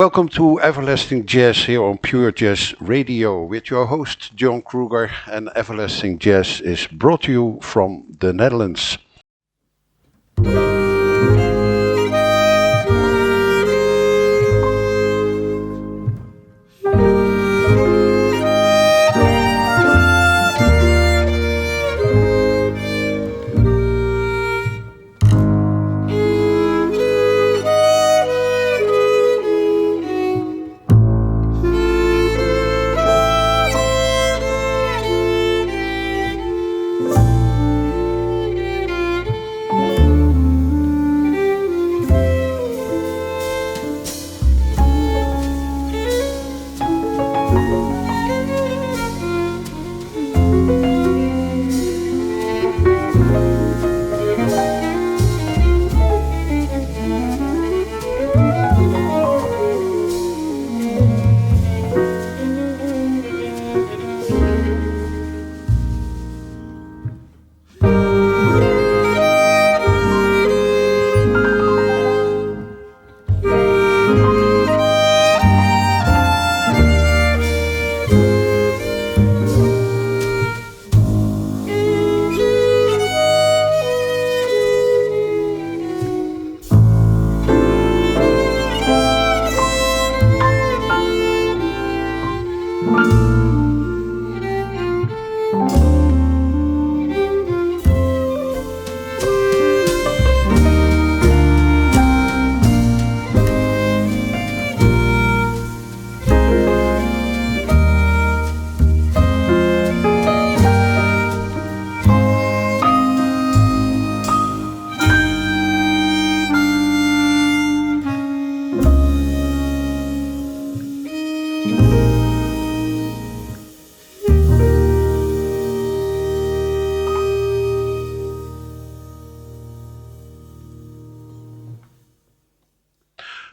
Welcome to Everlasting Jazz here on Pure Jazz Radio with your host John Kruger, and Everlasting Jazz is brought to you from the Netherlands.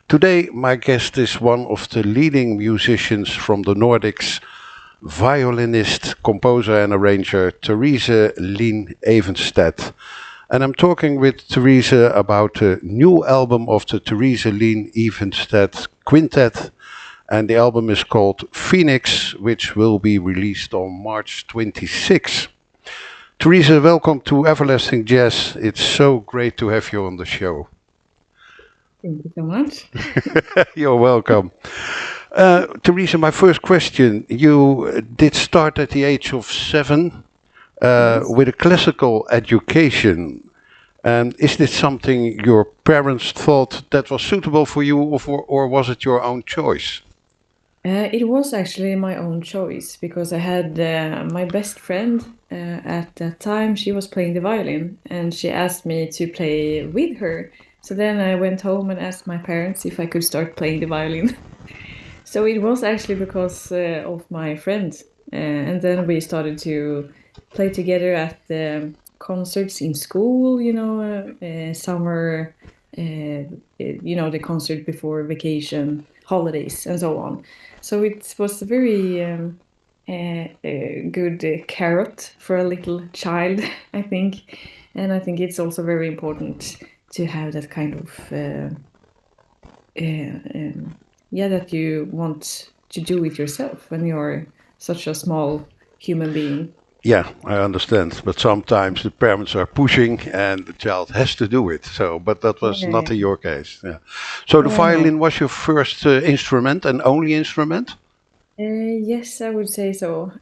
Today, my guest is one of the leading musicians from the Nordics, violinist, composer and arranger Terese Lien Evenstad. And I'm talking with Terese about the new album of the Terese Lien Evenstad Quintet. And the album is called Phoenix, which will be released on March 26. Terese, welcome to Everlasting Jazz. It's so great to have you on the show. Thank you so much. You're welcome. Terese, my first question. You did start at the age of 7 Yes. with a classical education. And is this something your parents thought that was suitable for you, or was it your own choice? It was actually my own choice because I had my best friend at that time. She was playing the violin and she asked me to play with her. So then I went home and asked my parents if I could start playing the violin. So it was actually because of my friend. And then we started to play together at the concerts in school, summer, the concert before vacation, holidays, and so on. So it was a very good carrot for a little child, I think. And I think it's also very important to have that kind of that you want to do it yourself when you're such a small human being. Yeah, I understand. But sometimes the parents are pushing and the child has to do it. So, but that was not in Yeah. your case. Yeah. So the No. violin was your first instrument and only instrument? Yes, I would say so.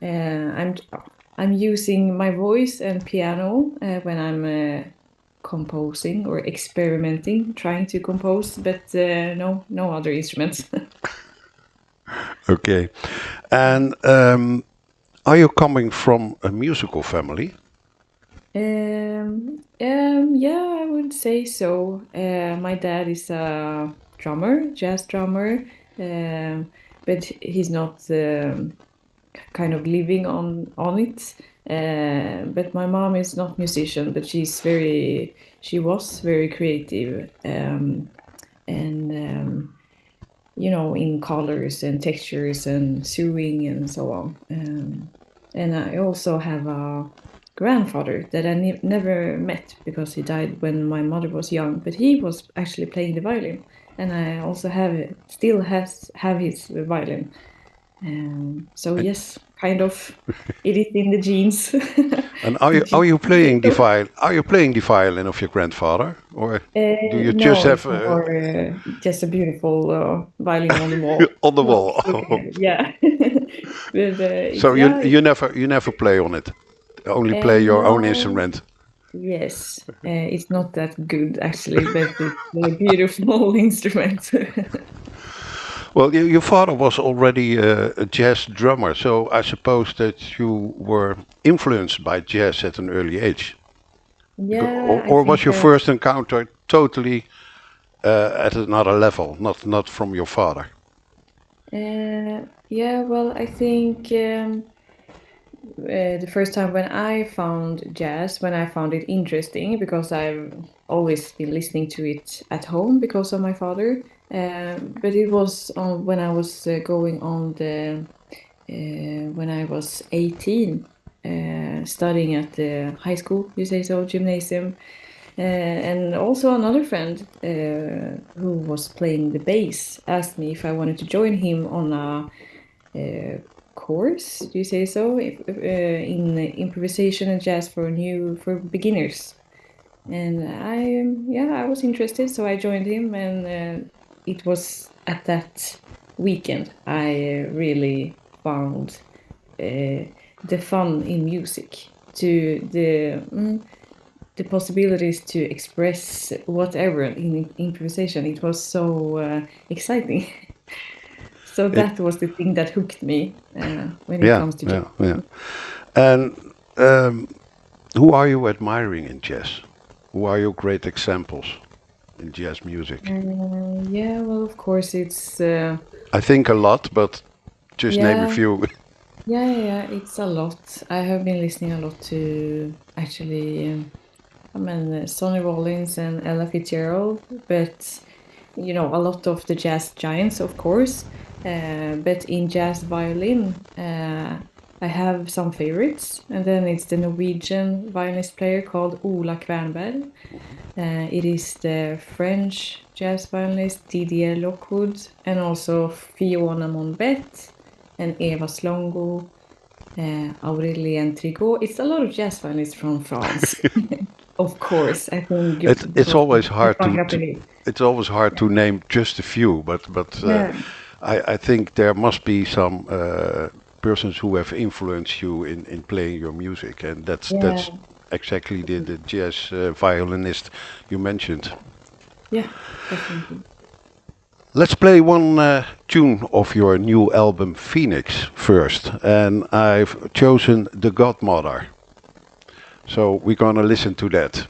I'm using my voice and piano when I'm composing or experimenting, trying to compose, but no other instruments. Okay. And are you coming from a musical family? Yeah, I would say so. My dad is a drummer, jazz drummer, um, but he's not kind of living on it. But my mom is not musician, but she was very creative, and in colors and textures and sewing and so on. And I also have a grandfather that I never met because he died when my mother was young, but he was actually playing the violin. and I also still have his violin. So And, yes, kind of, it is in the genes. and The are you playing the genes. violin? Are you playing the violin of your grandfather, or do you just No, have it's more just a beautiful violin on the wall. on the Like wall? looking at it, yeah. But So it's yeah, you never play on it. Only play your own no, instrument. yes, it's not that good actually, but it's a beautiful instrument. Well, your father was already a jazz drummer, so I suppose that you were influenced by jazz at an early age. Yeah, I Or was think your that. first encounter totally at another level, not from your father? Yeah, well, I think the first time when I found jazz, when I found it interesting, because I've always been listening to it at home because of my father. But it was when I was going on when I was 18, studying at the high school, you say so, gymnasium. And also another friend who was playing the bass asked me if I wanted to join him on a course, do you say so, in improvisation and jazz for beginners. And I was interested, so I joined him, and it was at that weekend I really found the fun in music, to the possibilities to express whatever in improvisation. It was so exciting. So It, that was the thing that hooked me when it yeah, comes to jazz. yeah, yeah. And who are you admiring in jazz? Who are your great examples in jazz music? Yeah, well, of course, it's I think a lot, but just name a yeah, few. it's a lot. I have been listening a lot to actually, Sonny Rollins and Ella Fitzgerald, but a lot of the jazz giants, of course. But in jazz violin, I have some favorites, and then it's the Norwegian violinist player called Ola Kvernberg. It is the French jazz violinist Didier Lockwood, and also Fiona Monbet and Eva Slongo, Aurélien Trigot. It's a lot of jazz violinists from France, of course. I think It's because always I hard sprung up in it. it's always hard Yeah. to name just a few, but Yeah. I think there must be some persons who have influenced you in playing your music, and that's Yeah. exactly the jazz violinist you mentioned. Yeah, definitely. Let's play one tune of your new album Phoenix first, and I've chosen The Godmother. So we're gonna listen to that.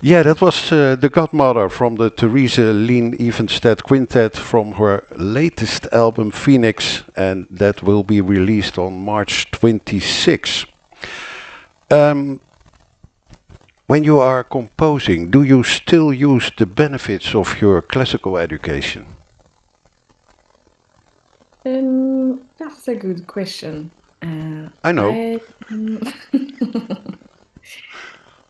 Yeah, that was the Godmother from the Terese Lien Evenstad Quintet from her latest album Phoenix, and that will be released on March 26. Um, when you are composing, do you still use the benefits of your classical education? That's a good question. I know. I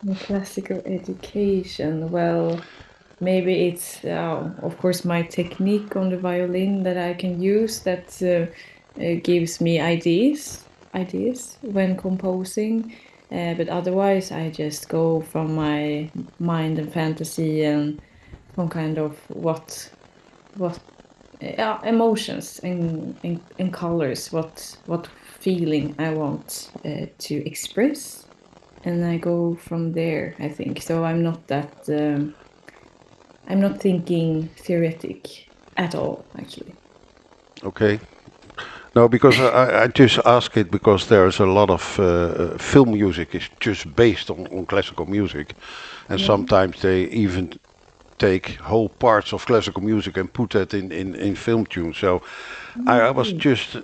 My classical education. Well, maybe it's of course my technique on the violin that I can use that gives me ideas when composing. But otherwise, I just go from my mind and fantasy and from kind of what emotions and colors, what feeling I want to express, and I go from there, I think. So I'm not thinking theoretic at all, actually. Okay. No, because I just ask it because there's a lot of film music is just based on classical music, and Yeah. sometimes they even take whole parts of classical music and put that in film tunes. So I was just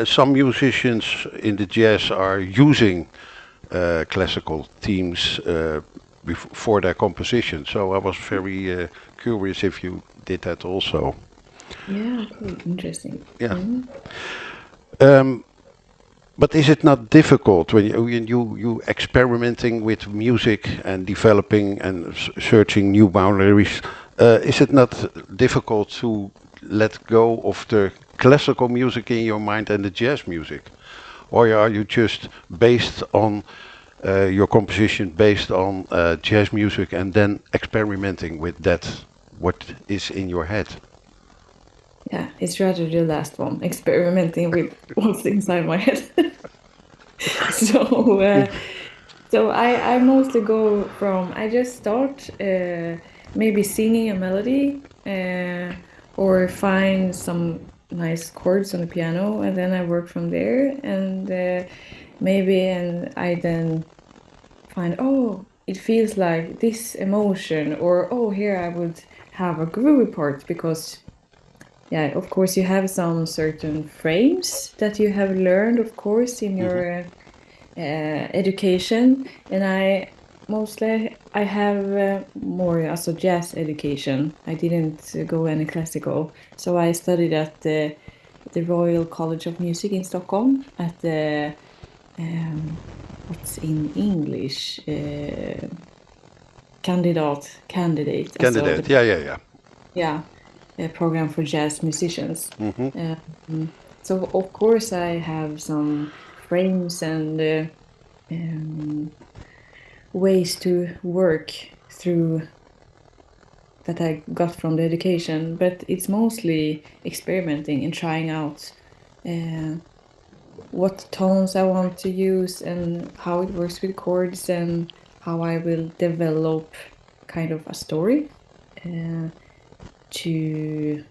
some musicians in the jazz are using classical themes for their composition. So I was very curious if you did that also. Yeah, okay, interesting. Yeah. Mm. Um, but is it not difficult when you experimenting with music and developing and searching new boundaries? Is it not difficult to let go of the classical music in your mind and the jazz music, or are you just based on your composition based on jazz music and then experimenting with that what is in your head? Yeah, it's rather the last one, experimenting with what's inside my head. So, I mostly go from I just start maybe singing a melody or find some nice chords on the piano, and then I work from there, and maybe and I then find, oh, it feels like this emotion, or oh, here I would have a groovy part because yeah, of course you have some certain frames that you have learned, of course, in Hmm. your education, and I have more also jazz education. I didn't go any classical, so I studied at the Royal College of Music in Stockholm at the what's in English candidate, also Candidate, the yeah, yeah, yeah. yeah a program for jazz musicians. Hmm. So of course I have some frames and ways to work through that I got from the education, but it's mostly experimenting and trying out uh, what tones I want to use and how it works with chords and how I will develop kind of a story uh, to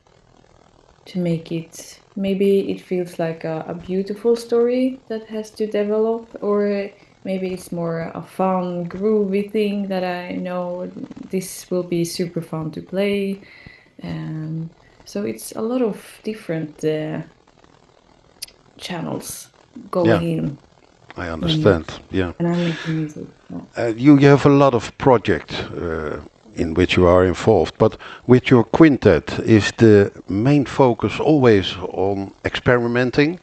make it maybe it feels like a beautiful story that has to develop, or maybe it's more a fun groovy thing that I know this will be super fun to play. So it's a lot of different channels Yeah, going in I when understand. Yeah. I'm making music. Yeah. You have a lot of projects in which you are involved, but with your quintet, is the main focus always on experimenting?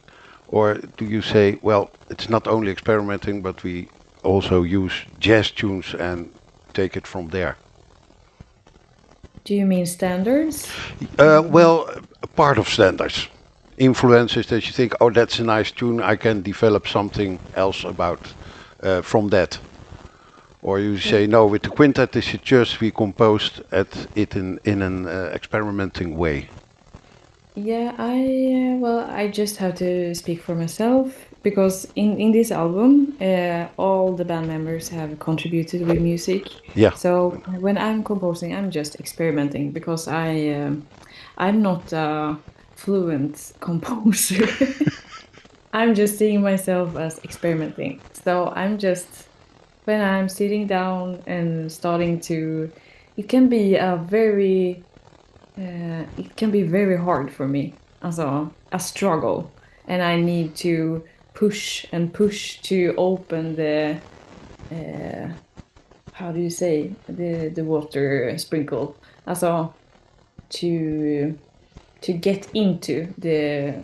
Or do you say, well, it's not only experimenting, but we also use jazz tunes and take it from there? Do you mean standards? Well, a part of standards. Influences that you think, oh, that's a nice tune, I can develop something else about from that. Or you say, no, with the quintet, this is just we composed at it in an experimenting way. Yeah, I just have to speak for myself because in this album, all the band members have contributed with music. Yeah. So when I'm composing, I'm just experimenting because I'm not a fluent composer. I'm just seeing myself as experimenting. So I'm just when I'm sitting down and starting to, it can be it can be very hard for me, also a struggle, and I need to push and push to open uh, how do you say, the water sprinkle, also to get into the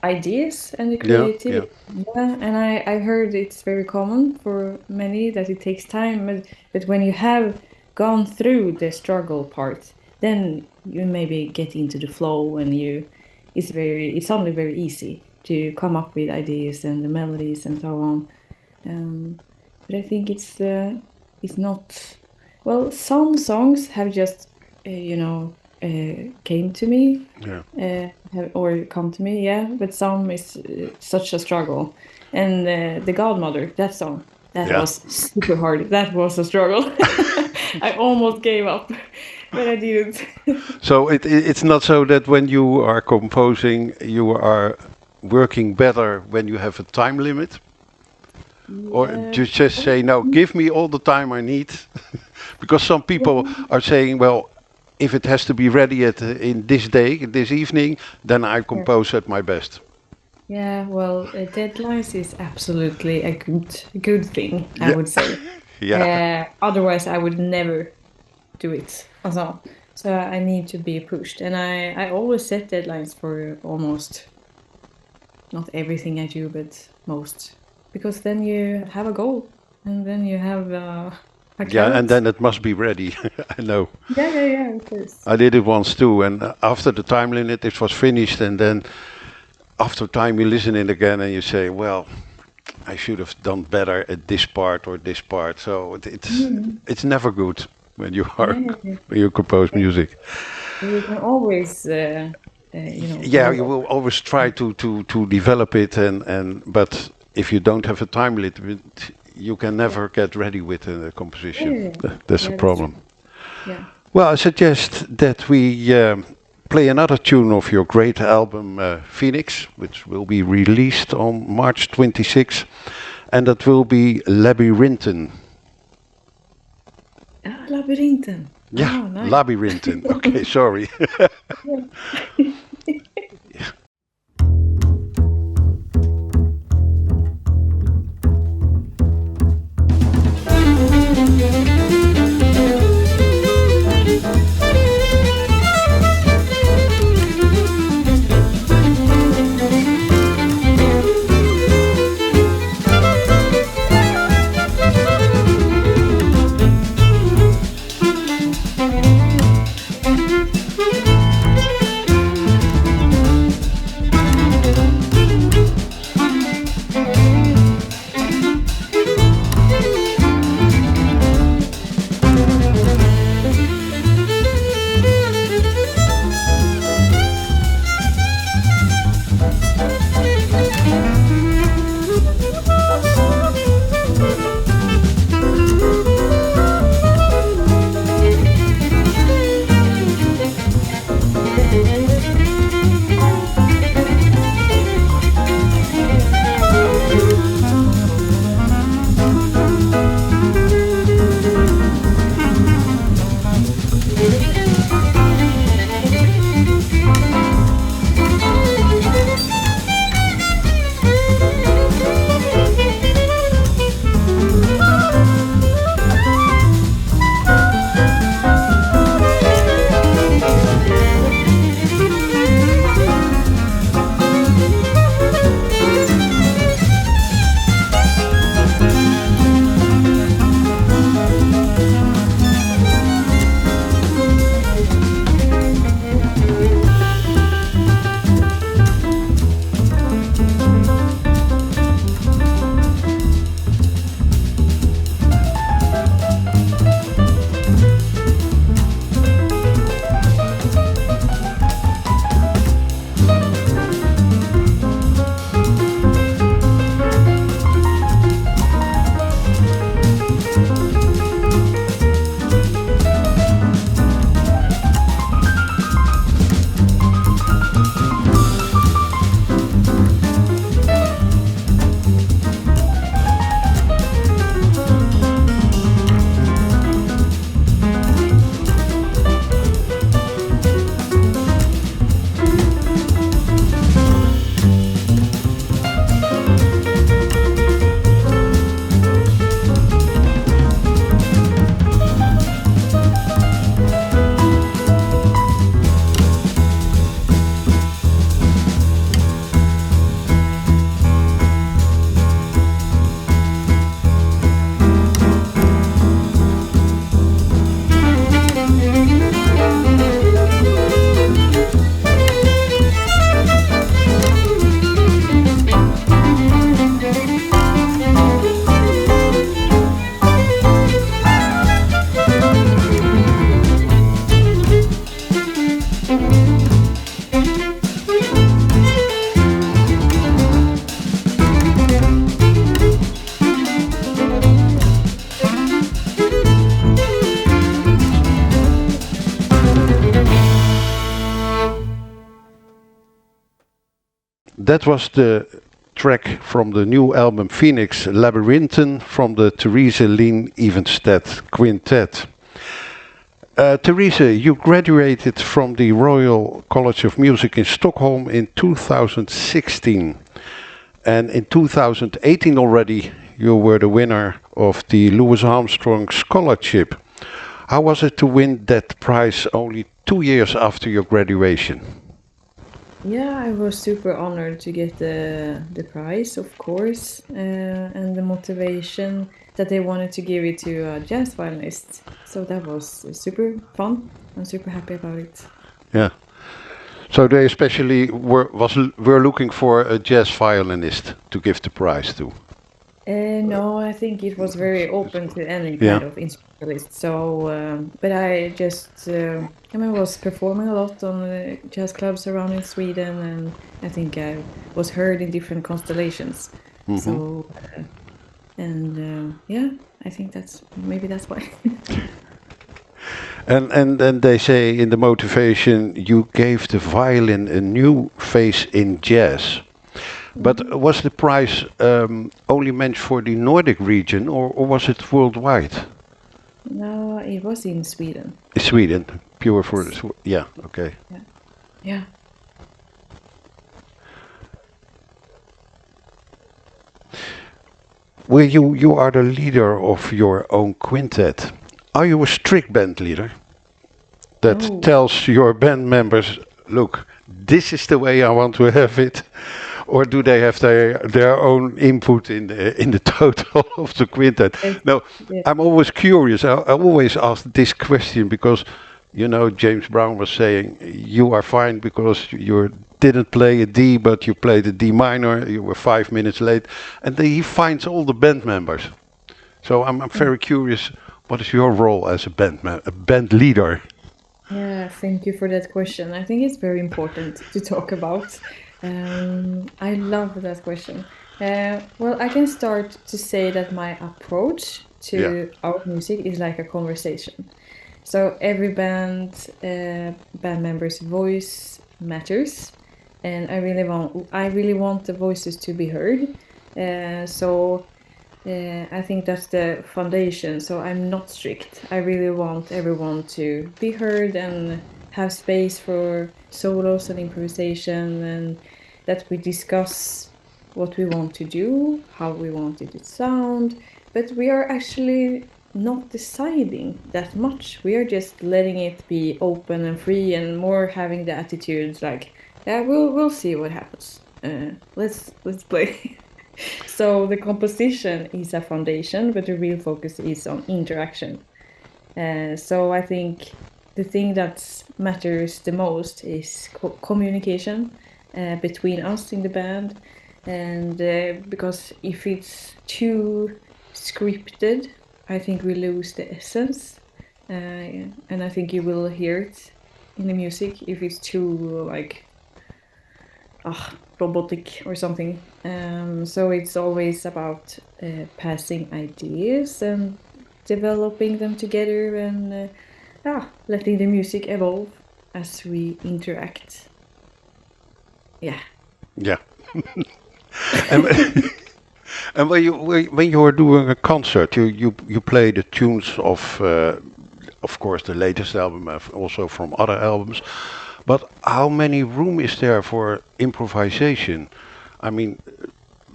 ideas and the Yeah, yeah. creativity. Yeah, and I heard it's very common for many that it takes time, but when you have gone through the struggle part, then you maybe get into the flow and it's only very easy to come up with ideas and the melodies and so on. But I think it's not, well, some songs have just came to me, Yeah. or come to me, yeah. But some is such a struggle, and the Godmother, that song, that Yeah. was super hard. That was a struggle. I almost gave up, but I didn't. So it's not so that when you are composing, you are working better when you have a time limit, or Yeah. just say, no, give me all the time I need, because some people are saying, well, if it has to be ready in this day, this evening, then I Yeah. compose at my best. Yeah, well, deadlines is absolutely a good thing, I Yeah. would say. Yeah. Otherwise, I would never do it. Also, so I need to be pushed, and I always set deadlines for almost not everything I do, but most, because then you have a goal, and then you have a Yeah, and carrot. then it must be ready. I know. Yeah, yeah, yeah, of course. I did it once too, and after the time limit, it was finished, and then after time you listen it again and you say, well, I should have done better at this part or this part. So Mhm. it's never good when you are Yeah, yeah, yeah. when you compose Yeah. music. You can always, Yeah, go you will over. always try to develop it, and but if you don't have a time limit, you can Yeah. never get ready with a Yeah, composition. yeah, yeah. That's the Yeah, that's problem. true. Yeah. Well, I suggest that we play another tune of your great album, Phoenix, which will be released on March 26th, and that will be Labyrinten. Ah, Labyrinten. Yeah, Oh, nice. Labyrinten. Okay, sorry. Yeah. That was the track from the new album Phoenix, Labyrinten, from the Terese Lien Evenstad Quintet. Terese, you graduated from the Royal College of Music in Stockholm in 2016. And in 2018 already, you were the winner of the Louis Armstrong Scholarship. How was it to win that prize only 2 years after your graduation? Yeah, I was super honored to get the prize, of course, and the motivation that they wanted to give it to a jazz violinist. So that was super fun. I'm super happy about it. Yeah. So they especially were looking for a jazz violinist to give the prize to. No, I think it was very open to any Yeah. kind of instrumentalist. So, but I just, I mean, was performing a lot on jazz clubs around in Sweden, and I think I was heard in different constellations. So, and yeah, I think that's why. And they say in the motivation you gave the violin a new face in jazz. But was the prize only meant for the Nordic region, or was it worldwide? No, it was in Sweden. Sweden, pure for yeah, okay. Yeah. Yeah. Well, you are the leader of your own quintet. Are you a strict band leader that No. tells your band members, look, this is the way I want to have it? Or do they have their own input in the total of the quintet? No, Yeah. I'm always curious. I always ask this question because, you know, James Brown was saying you are fine because you didn't play a D, but you played a D minor. You were 5 minutes late, and then he finds all the band members. So I'm very curious. What is your role as a band leader? Yeah, thank you for that question. I think it's very important to talk about. I love that question. Well, I can start to say that my approach Yeah. to our music is like a conversation. So every band member's voice matters, and I really want the voices to be heard. So I think that's the foundation. So I'm not strict. I really want everyone to be heard and have space for solos and improvisation, and that we discuss what we want to do, how we want it to sound. But we are actually not deciding that much. We are just letting it be open and free, and more having the attitude like, yeah, we'll see what happens. Let's play. So the composition is a foundation, but the real focus is on interaction. So I think the thing that matters the most is communication between us in the band, and because if it's too scripted, I think we lose the essence, and I think you will hear it in the music if it's too like robotic or something. So it's always about passing ideas and developing them together, and letting the music evolve as we interact. Yeah. Yeah. and and when you are doing a concert, you play the tunes of course, the latest album, also from other albums. But how many room is there for improvisation? I mean,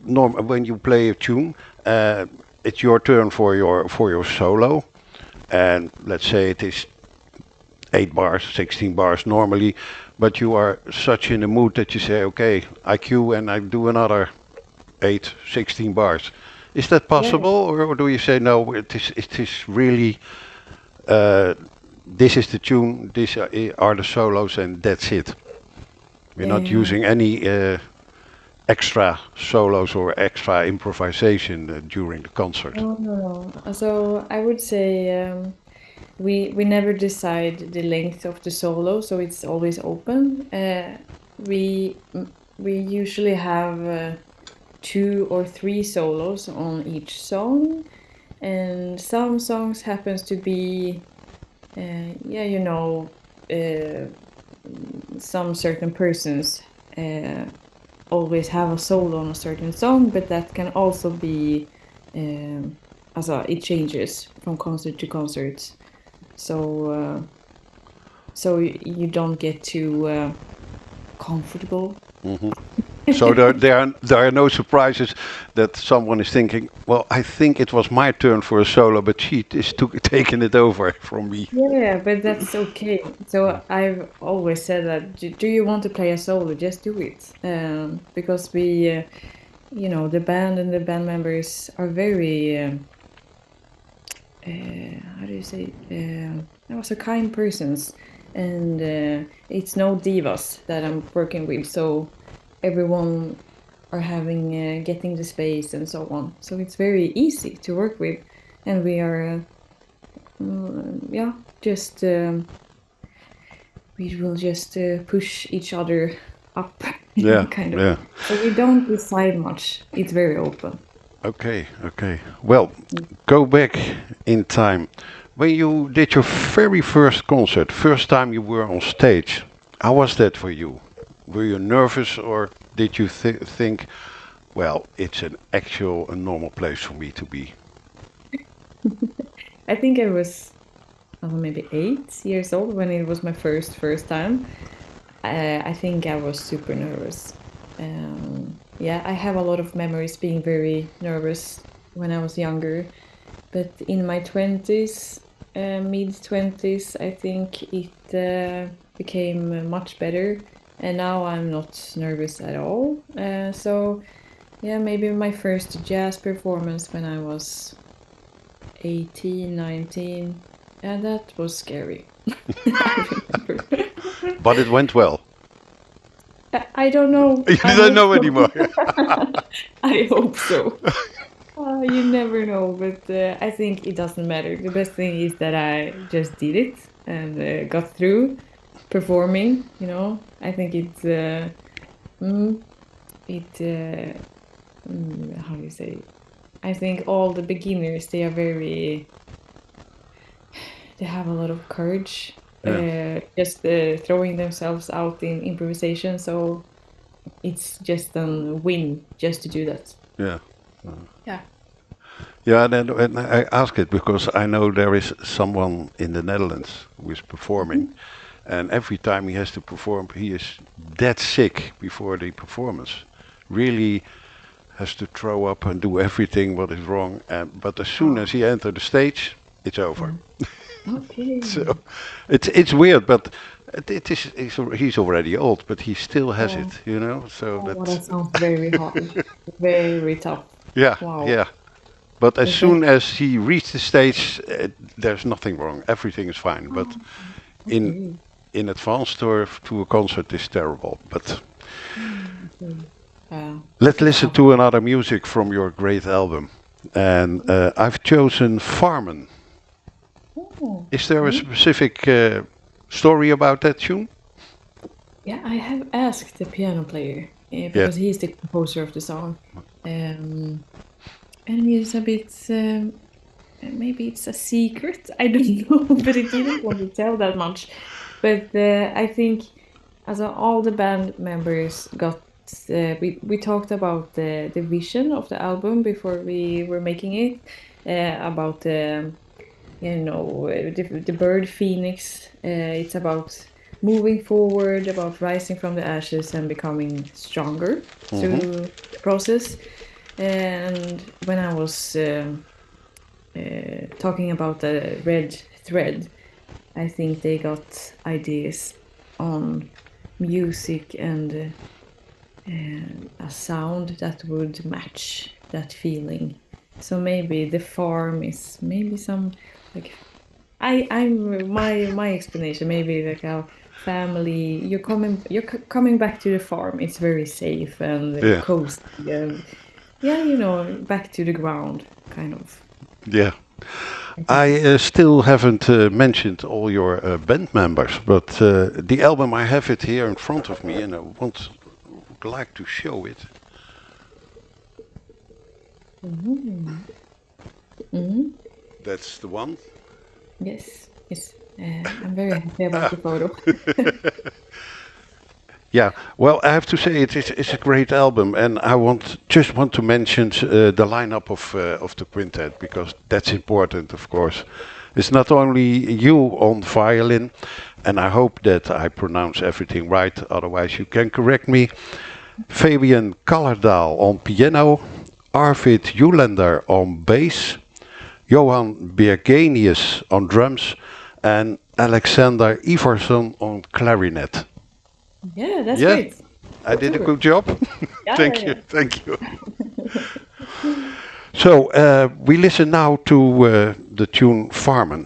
when you play a tune, it's your turn for your solo, and let's say it is 8 bars, 16 bars normally, but you are such in the mood that you say, okay, I cue and I do another 8, 16 bars. Is that possible, or do you say no? It is really. This is the tune, these are the solos, and that's it. We're not using any extra solos or extra improvisation during the concert. No. So I would say we never decide the length of the solo, so it's always open. We usually have 2 or 3 solos on each song, and some songs happens to be some certain persons always have a solo on a certain song, but that can also be, it changes from concert to concert. So you don't get too comfortable. So there are no surprises that someone is thinking, well, I think it was my turn for a solo, but she is taking it over from me. Yeah, but that's okay. So I've always said that, do you want to play a solo? Just do it. Because the band and the band members are very, how do you say, so kind persons. And it's no divas that I'm working with. So everyone are getting the space and so on. So it's very easy to work with. And we are, just we will just push each other up, Yeah, kind of. yeah. So we don't decide much. It's very open. Okay, okay. Well, go back in time. When you did your very first concert, first time you were on stage, how was that for you? Were you nervous or did you think, well, it's a normal place for me to be? I think I was maybe 8 years old when it was my first time. I think I was super nervous. Yeah, I have a lot of memories being very nervous when I was younger. But in my 20s, mid 20s, I think it became much better. And now I'm not nervous at all. So, yeah, maybe my first jazz performance when I was 18, 19. And that was scary. I remember. But it went well. I don't know. You I don't hope know so. anymore. I hope so. You never know, but I think it doesn't matter. The best thing is that I just did it and got through performing. I think mm, how do you say? I think all the beginners, they have a lot of courage, Yeah, just throwing themselves out in improvisation. So it's just a win just to do that. yeah. Yeah. Yeah, and I ask it because I know there is someone in the Netherlands who is performing, Mhm. and every time he has to perform, he is dead sick before the performance. Really has to throw up and do everything what is wrong. But as soon as Oh, he enters the stage, it's over. yeah. Okay. So it's weird, but it is he's already old, but he still has Oh, it, you know. So oh, that that sounds very hard. Very tough. yeah, Wow. yeah. But as But that, soon as he reaches the stage, there's nothing wrong. Everything is fine. But oh, in okay. in advance to a concert is terrible. But Okay. Uh, let's it's listen tough. to another music from your great album. And I've chosen Farmen. Oh, Is there a okay. specific story about that tune? Yeah, I have asked the piano player Yeah. because he's the composer of the song. Um, and he's a bit, maybe it's a secret. I don't know, but he didn't want to tell that much. But I think as all the band members got, we talked about the vision of the album before we were making it, about the bird phoenix. It's about moving forward, about rising from the ashes and becoming stronger Hmm. through the process. And when I was talking about the red thread, I think they got ideas on music and a sound that would match that feeling. So maybe the farm is maybe some like I'm my explanation maybe like a family. You're coming back to the farm. It's very safe and Yeah. cozy and yeah, back to the ground kind of. Yeah. I think I so. still haven't mentioned all your band members, but the album I have it here in front of me, and I would like to show it. Mhm. Mhm. That's the one. Yes, yes. I'm very happy about the photo. Yeah, well, I have to say it's a great album, and I just want to mention the lineup of the quintet because that's important, of course. It's not only you on violin, and I hope that I pronounce everything right. Otherwise, you can correct me. Fabian Kallerdahl on piano, Arvid Jullander on bass, Johan Birgenius on drums, and Alexander Ivarsson on clarinet. Yeah, that's Yeah, great. I did a good job. Yeah, Thank yeah, you, thank you. So we listen now to the tune Farmen.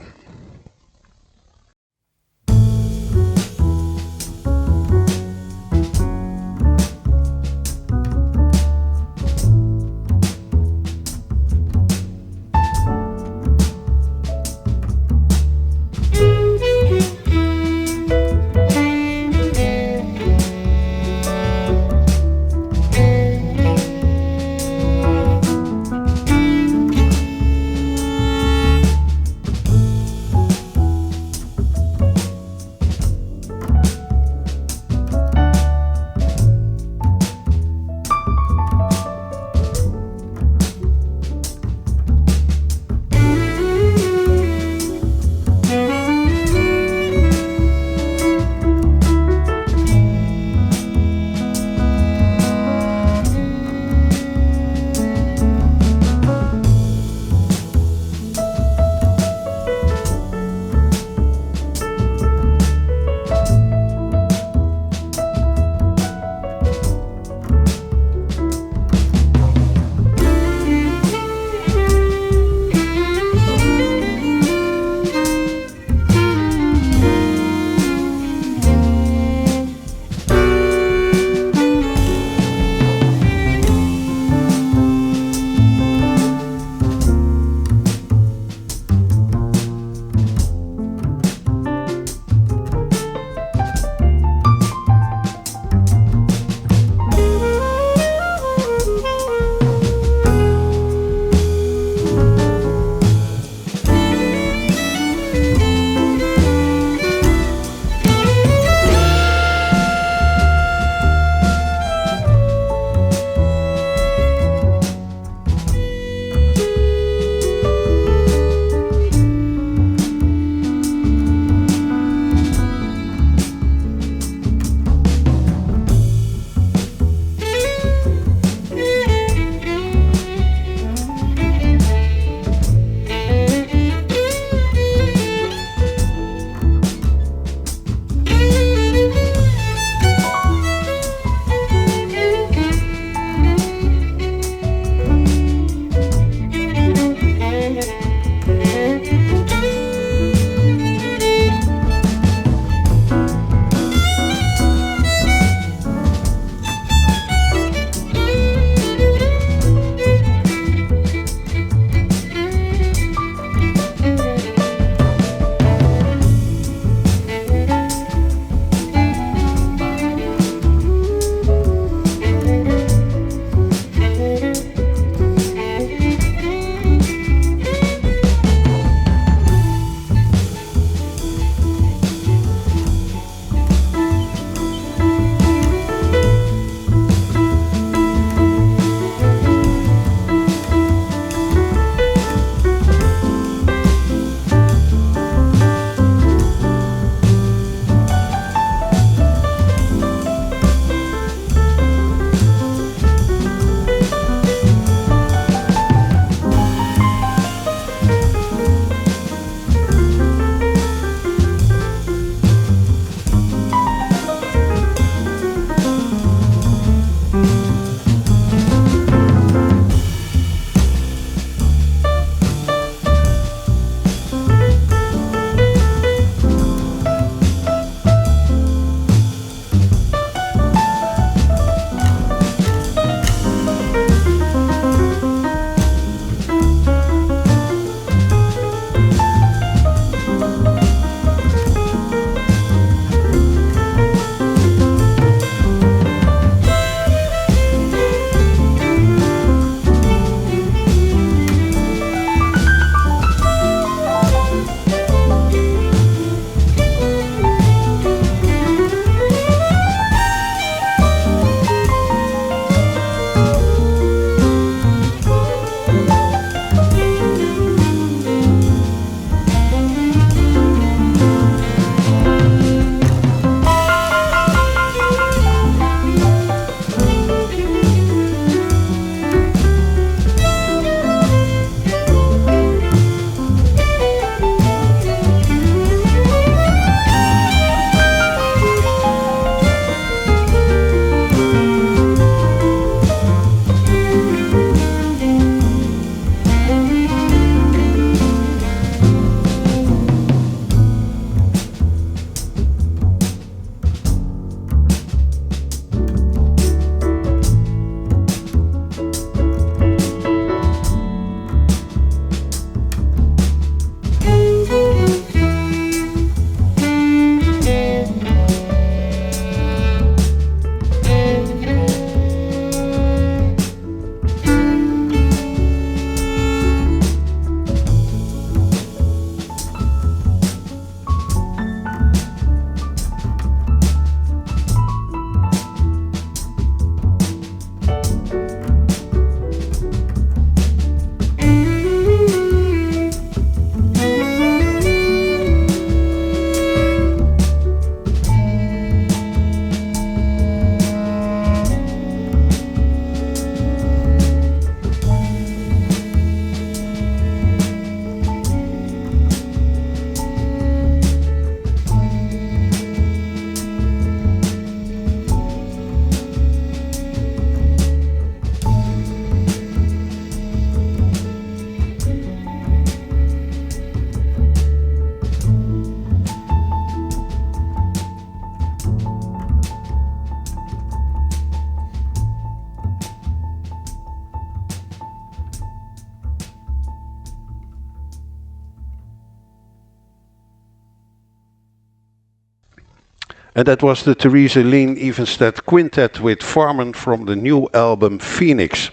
And that was the Terese Lien Evenstad Quintet with Farmen from the new album Phoenix.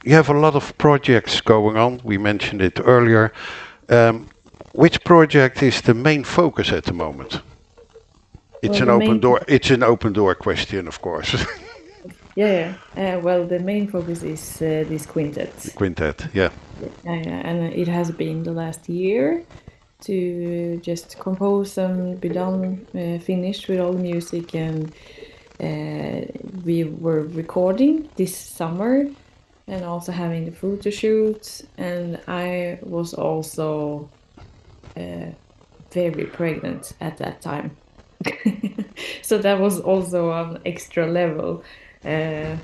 You have a lot of projects going on. We mentioned it earlier. Which project is the main focus at the moment? It's Well, an the open main door. It's an open door question, of course. well, the main focus is this quintet. Quintet, yeah. And it has been the last year to just compose and be done, finished with all the music, and we were recording this summer and also having the photo shoots, and I was also very pregnant at that time. So that was also an extra level uh,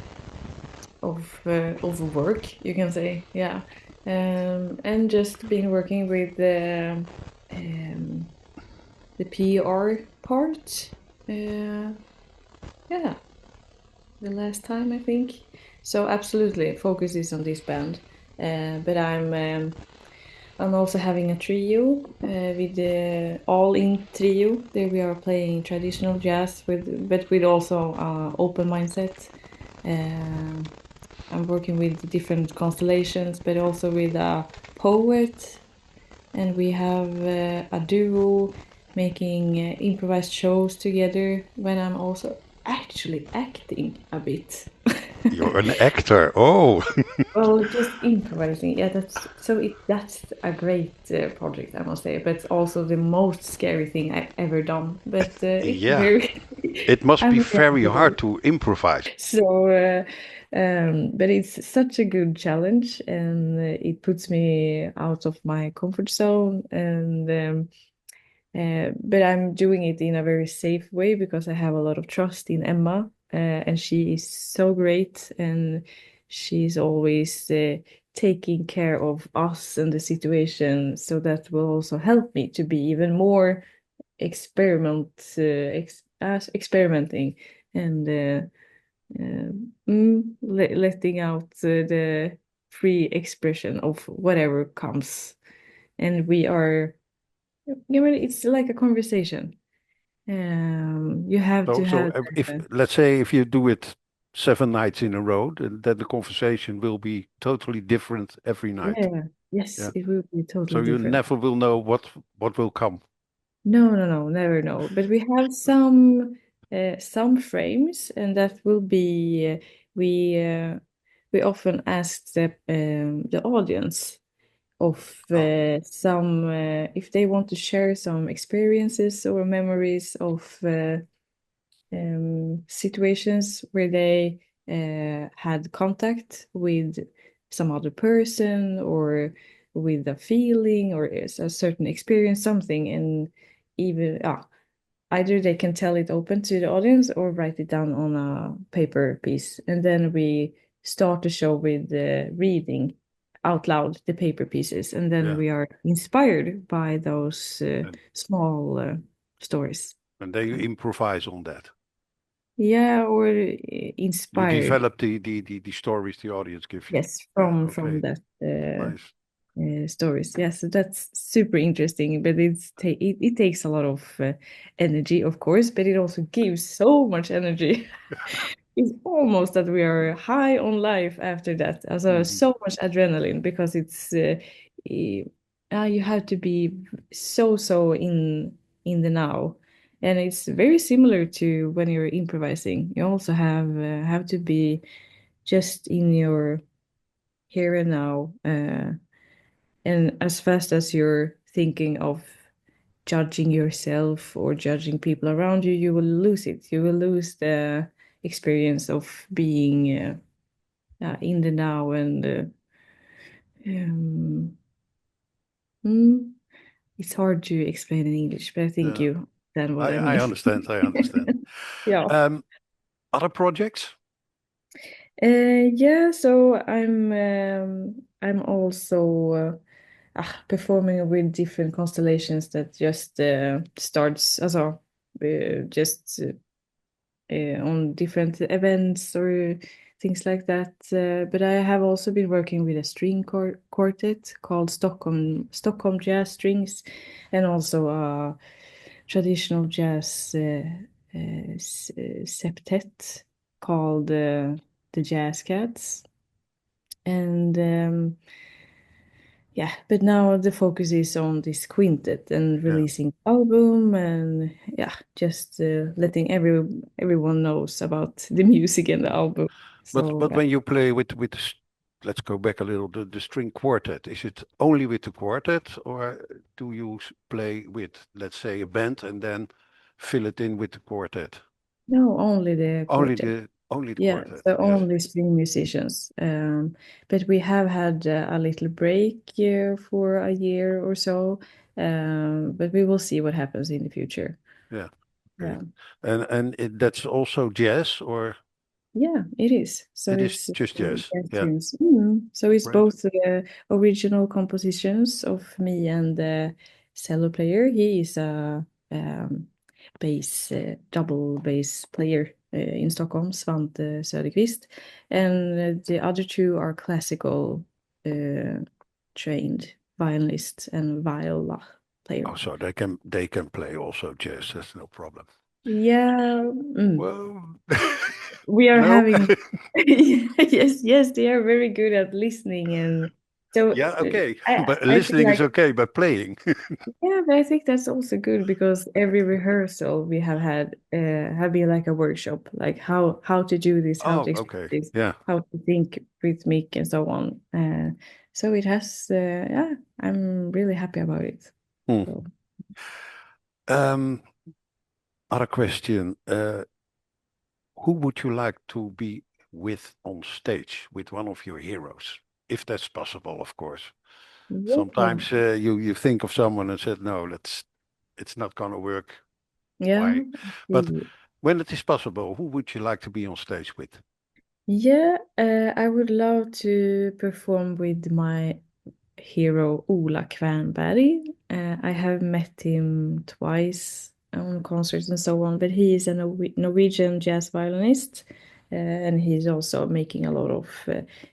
of work, you can say, yeah. And just been working with the PR part, yeah, the last time I think. So absolutely, focus is on this band, but I'm also having a trio with the all-in trio. There we are playing traditional jazz but with also open mindset. I'm working with different constellations, but also with a poet, and we have a duo making improvised shows together when I'm also actually acting a bit. You're an actor. Oh, Well, just improvising. Yeah, that's a great project, I must say, but also the most scary thing I've ever done. But it's yeah. very, It must be I'm really very enjoying hard it. to improvise. So, but it's such a good challenge, and it puts me out of my comfort zone, and but I'm doing it in a very safe way because I have a lot of trust in Emma, and she is so great, and she's always taking care of us and the situation, so that will also help me to be even more experimenting and letting out the free expression of whatever comes. And we are, yeah, well, it's like a conversation. You have So, to so have, if uh, let's say if you do it 7 nights in a row, then the conversation will be totally different every night. yeah, yes, Yeah. it will be totally So you different. never will know what will come. No, no, no, never know. But we have some frames, and that will be we we often ask the audience of Oh, some if they want to share some experiences or memories of situations where they had contact with some other person or with a feeling or is a certain experience, something, and even either they can tell it open to the audience or write it down on a paper piece, and then we start the show with reading out loud the paper pieces, and then yeah. we are inspired by those And small stories. and then you improvise on that. Yeah, or You inspired. develop the stories the audience give you. Yes, Yeah. from Okay. that Nice. stories. Yeah, so that's super interesting, but it takes a lot of energy, of course, but it also gives so much energy. It's almost that we are high on life after that. Also, Hmm. so much adrenaline because it's you have to be so in the now. And it's very similar to when you're improvising. You also have to be just in your here and now. And as fast as you're thinking of judging yourself or judging people around you, you will lose it. You will lose the experience of being in the now and um, mm, it's hard to explain in English, but I think Yeah. you understand what I I mean. understand. I understand. Yeah. Um, Other projects? Yeah, so I'm also performing with different constellations that just starts also just on different events or things like that. But I have also been working with a string quartet called Stockholm Jazz Strings, and also a traditional jazz septet called the Jazz Cats. And yeah, but now the focus is on this quintet and Yeah. releasing album and yeah, just letting everyone knows about the music and the album. So But when you play with let's go back a little, the string quartet, is it only with the quartet, or do you play with, let's say, a band and then fill it in with the quartet? no, only the quartet. Only the Yeah, quartet. so Yes. only string musicians. But we have had a little break for a year or so. But we will see what happens in the future. Yeah. Okay. Yeah. That's also jazz, or Yeah, it is. So it is it's just jazz. jazz Yeah. tunes. Mhm. So it's Right. both original compositions of me and the cello player. He is a double bass player in Stockholm, Svante Söderqvist, and the other two are classical uh, trained violinists and viola player. Oh, so they can play also jazz. That's no problem. Yeah. Well, We are no. having yes, yes, they are very good at listening, and so Yeah, okay. But I feel listening is like okay, but playing. yeah, but I think that's also good because every rehearsal we have had have been like a workshop, like how to do this, how to Oh, express okay. this, Yeah. how to think rhythmic and so on. So it has yeah, I'm really happy about it. Hmm. So Um, Other question. Who would you like to be with on stage, with one of your heroes? If that's possible, of course. yeah, Sometimes you think of someone and said, no, it's not gonna work. yeah. Why? But when it is possible, who would you like to be on stage with? Yeah, I would love to perform with my hero Ola Kvernberg. I have met him twice on concerts and so on, but he is a Norwegian jazz violinist, and he's also making a lot of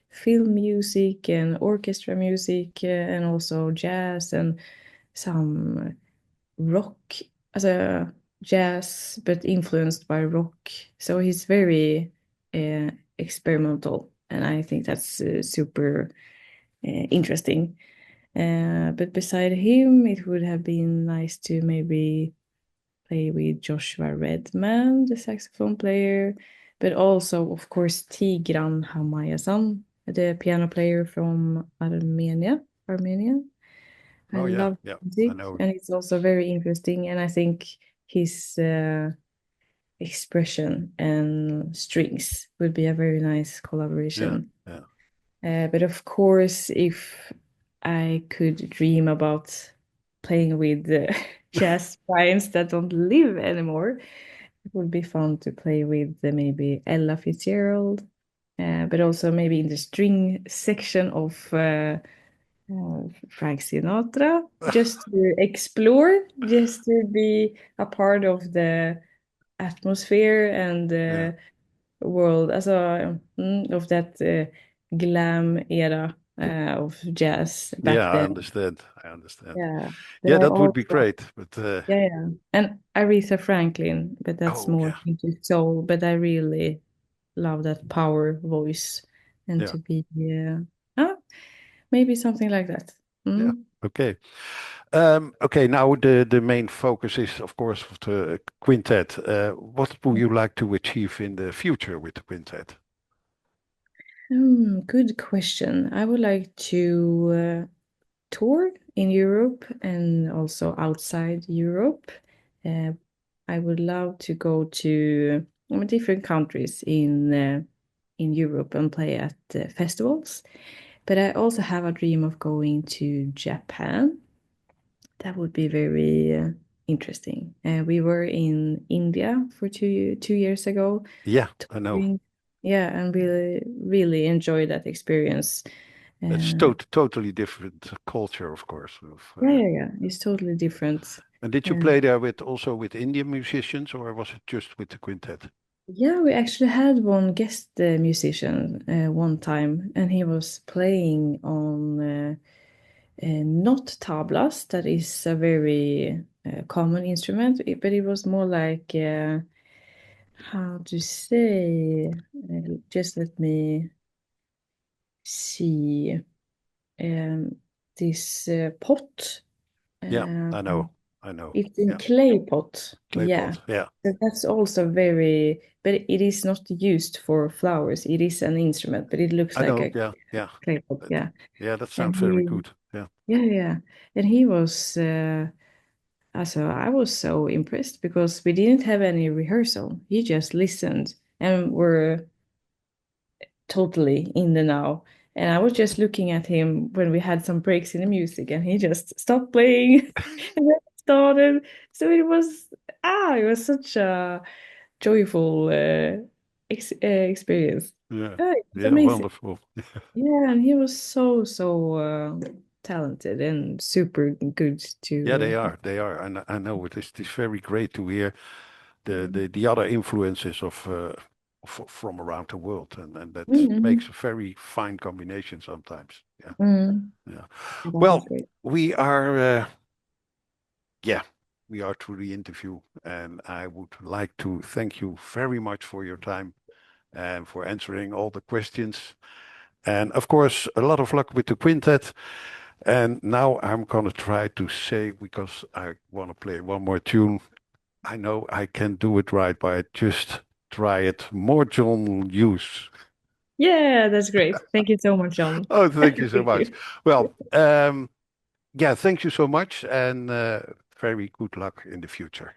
film music and orchestra music, and also jazz and some rock, alltså jazz, but influenced by rock. So he's very experimental, and I think that's super interesting. But beside him, it would have been nice to maybe play with Joshua Redman, the saxophone player, but also, of course, Tigran Hamayasan, the piano player from Armenia. I Oh yeah, love yeah, I music, know. and it's also very interesting. And I think his expression and strings would be a very nice Yeah, collaboration. yeah. But of course, if I could dream about playing with jazz giants that don't live anymore, it would be fun to play with maybe Ella Fitzgerald, but also maybe in the string section of Frank Sinatra, just to explore, just to be a part of the atmosphere and Yeah. the world, alltså, of that glam era of jazz Yeah, back I then. understand. I understand. Yeah, but Yeah, I that would be also, great. But yeah, yeah, and Aretha Franklin, but that's oh more yeah, into soul. But I really love that power voice and yeah, to be, ah, maybe something like that. yeah. Mm. Okay. Okay, now the main focus is, of course, of the quintet. What would you like to achieve in the future with the quintet? Good question. I would like to tour in Europe and also outside Europe. Uh, I would love to go to different countries in Europe and play at festivals. But I also have a dream of going to Japan. That would be very interesting. We were in India for 2 years ago, Yeah, I know. touring. Yeah, and really enjoyed that experience. It's Uh, totally different culture, of course. yeah, yeah, yeah. It's totally different. And did you And play there with also with Indian musicians, or was it just with the quintet? yeah, we actually had one guest musician one time, and he was playing on not tablas, that is a very common instrument, but it was more like, how to say, just let me see, this pot. Yeah, Uh, I know. I know. it's in Yeah. clay pot. Clay Yeah. pot. Yeah. That's also very, but it is not used for flowers. It is an instrument, but it looks I like know. a Yeah. Yeah. clay pot. That- Yeah. Yeah, that And sounds very good. Yeah. yeah, yeah. And he was, also, I was so impressed because we didn't have any rehearsal. He just listened and were totally in the now. And I was just looking at him when we had some breaks in the music, and he just stopped playing and then started. So it was such a joyful experience. Yeah. It was Yeah, amazing. wonderful. Yeah, and he was so talented and super good Yeah, to. they are. They are. And I know it is very great to hear the other influences from around the world, and that Mhm. makes a very fine combination sometimes. Yeah. Mm. Yeah. That was Well, great. we are yeah, we are through the interview, and I would like to thank you very much for your time and for answering all the questions. And of course, a lot of luck with the quintet. And now I'm gonna try to say, because I want to play one more tune. I know I can do it right, but I just try it. Morgonljus. Yeah, that's great. Thank you so much, John. Oh, thank you so Thank much. you. Well, yeah, thank you so much, and very good luck in the future.